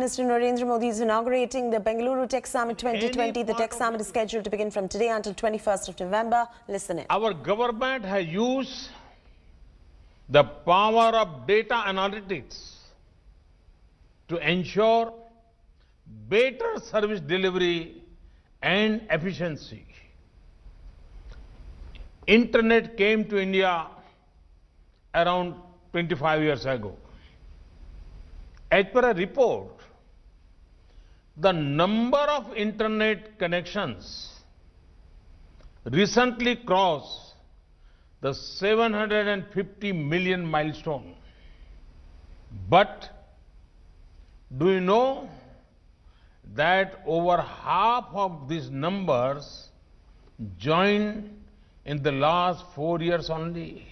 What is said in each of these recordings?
Minister Narendra Modi is inaugurating the Bengaluru Tech Summit 2020. The Tech Summit is scheduled to begin from today until 21st of November. Listen in. Our government has used the power of data analytics to ensure better service delivery and efficiency. Internet came to India around 25 years ago. As per a report, the number of internet connections recently crossed the 750 million milestone. But do you know that over half of these numbers joined in the last 4 years only?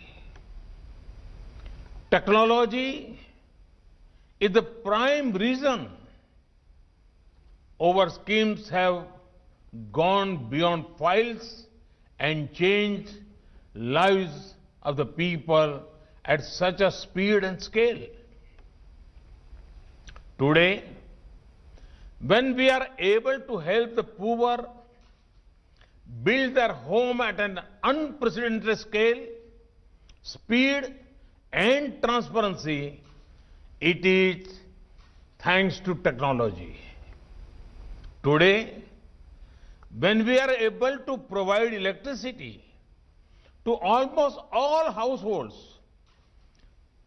Technology is the prime reason our schemes have gone beyond files and changed lives of the people at such a speed and scale. Today, when we are able to help the poor build their home at an unprecedented scale, speed and transparency, it is thanks to technology. Today, when we are able to provide electricity to almost all households,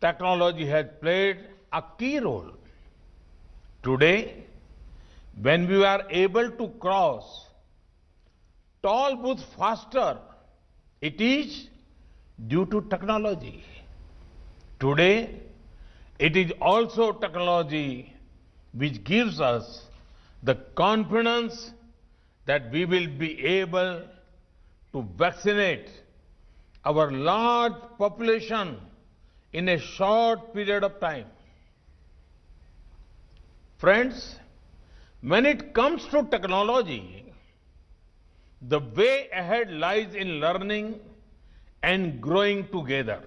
technology has played a key role. Today, when we are able to cross toll booths faster, it is due to technology. Today, it is also technology which gives us the confidence that we will be able to vaccinate our large population in a short period of time. Friends, when it comes to technology, the way ahead lies in learning and growing together.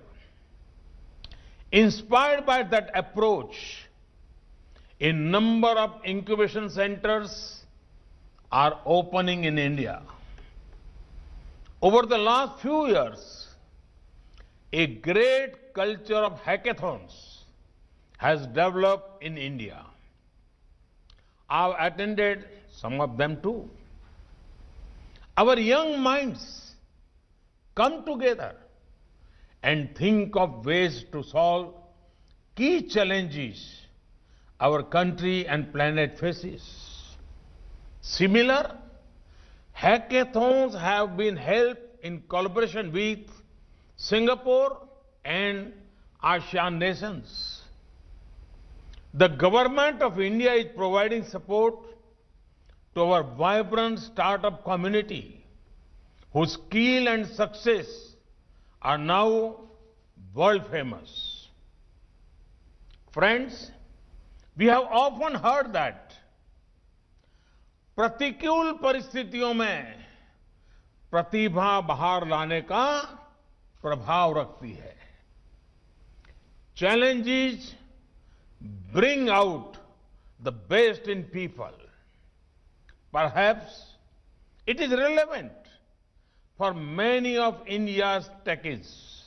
Inspired by that approach, a number of incubation centers are opening in India. Over the last few years, a great culture of hackathons has developed in India. I've attended some of them too. Our young minds come together and think of ways to solve key challenges our country and planet faces. Similar hackathons have been held in collaboration with Singapore and ASEAN nations. The government of India is providing support to our vibrant startup community, whose skill and success are now world famous. Friends, we have often heard that प्रतिकूल परिस्थितियों में प्रतिभा बाहर लाने का प्रभाव रखती है. Challenges bring out the best in people. Perhaps it is relevant for many of India's techies.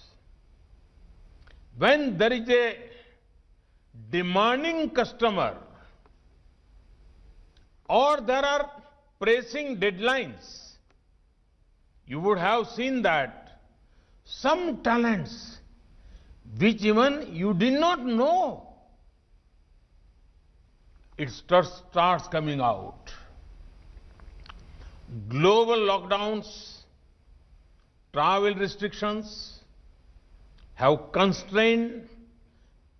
When there is a demanding customer or there are pressing deadlines, you would have seen that some talents which even you did not know, it starts coming out. Global lockdowns, travel restrictions have constrained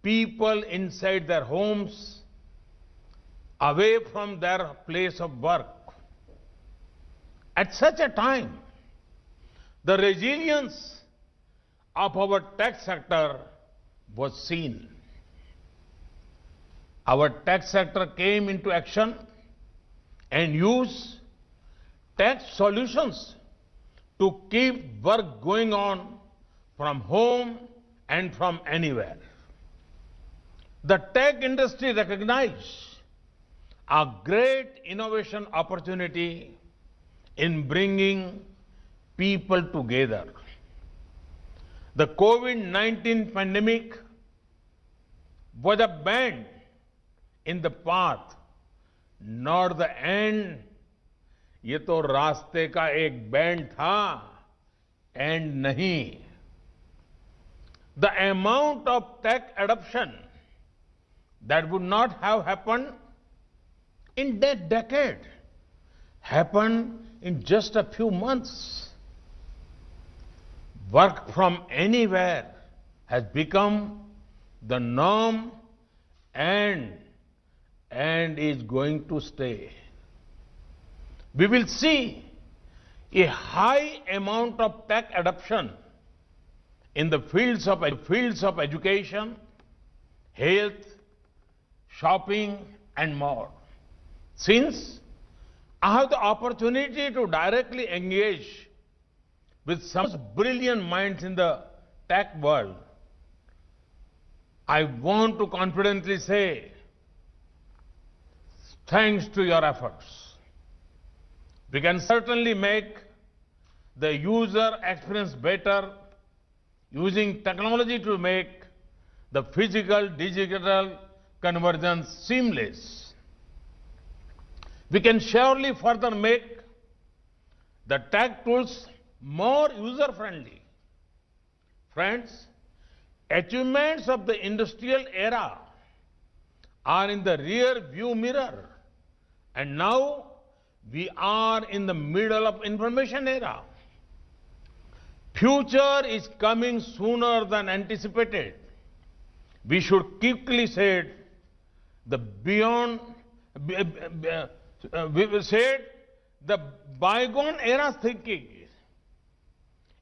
people inside their homes, away from their place of work. At such a time, the resilience of our tech sector was seen. Our tech sector came into action and used tech solutions to keep work going on from home and from anywhere. The tech industry recognized a great innovation opportunity in bringing people together. The COVID-19 pandemic was a bend in the path, not the end. ये तो रास्ते का एक band था, and नहीं. The amount of tech adoption that would not have happened in that decade happened in just a few months. Work from anywhere has become the norm and is going to stay. We will see a high amount of tech adoption in the fields of education, health, shopping, and more. Since I have the opportunity to directly engage with some brilliant minds in the tech world, I want to confidently say, thanks to your efforts, we can certainly make the user experience better using technology to make the physical-digital convergence seamless. We can surely further make the tech tools more user-friendly. Friends, achievements of the industrial era are in the rear view mirror, and now we are in the middle of information era. Future is coming sooner than anticipated. We should quickly say the bygone era thinking.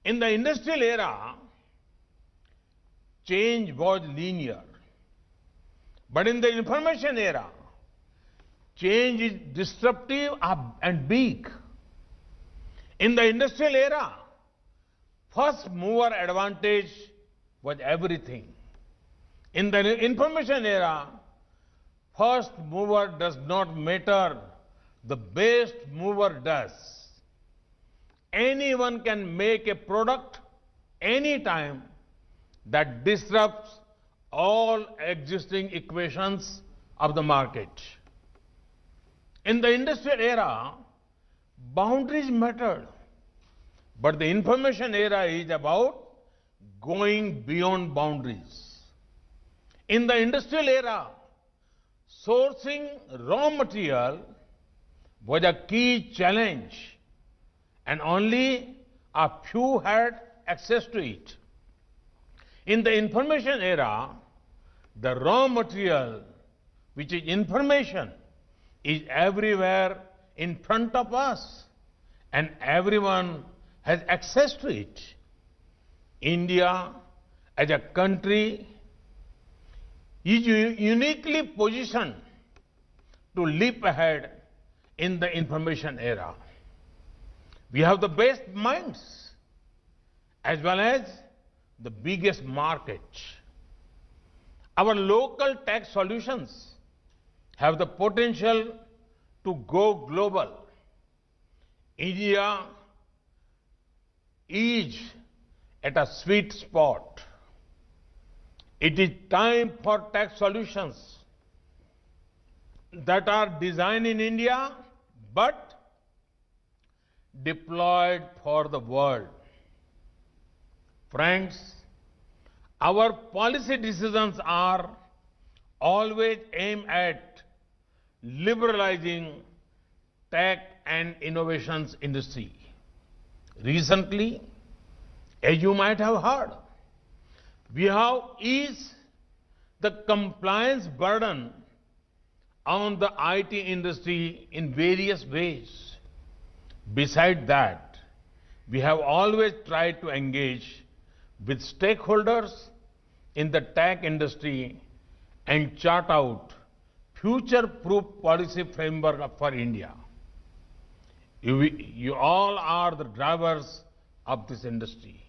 In the industrial era, change was linear. But in the information era, change is disruptive and big. In the industrial era, first mover advantage was everything. In the information era, first mover does not matter, the best mover does. Anyone can make a product anytime that disrupts all existing equations of the market. In the industrial era, boundaries mattered, but the information era is about going beyond boundaries. In the industrial era, sourcing raw material was a key challenge, and only a few had access to it. In the information era, the raw material, which is information, is everywhere in front of us, and everyone has access to it. India, as a country, is uniquely positioned to leap ahead in the information era. We have the best minds as well as the biggest market. Our local tech solutions have the potential to go global. India is at a sweet spot. It is time for tech solutions that are designed in India but deployed for the world. Friends, our policy decisions are always aimed at liberalizing tech and innovations industry. Recently, as you might have heard, we have eased the compliance burden on the IT industry in various ways. Besides that, we have always tried to engage with stakeholders in the tech industry and chart out future-proof policy framework for India. You all are the drivers of this industry.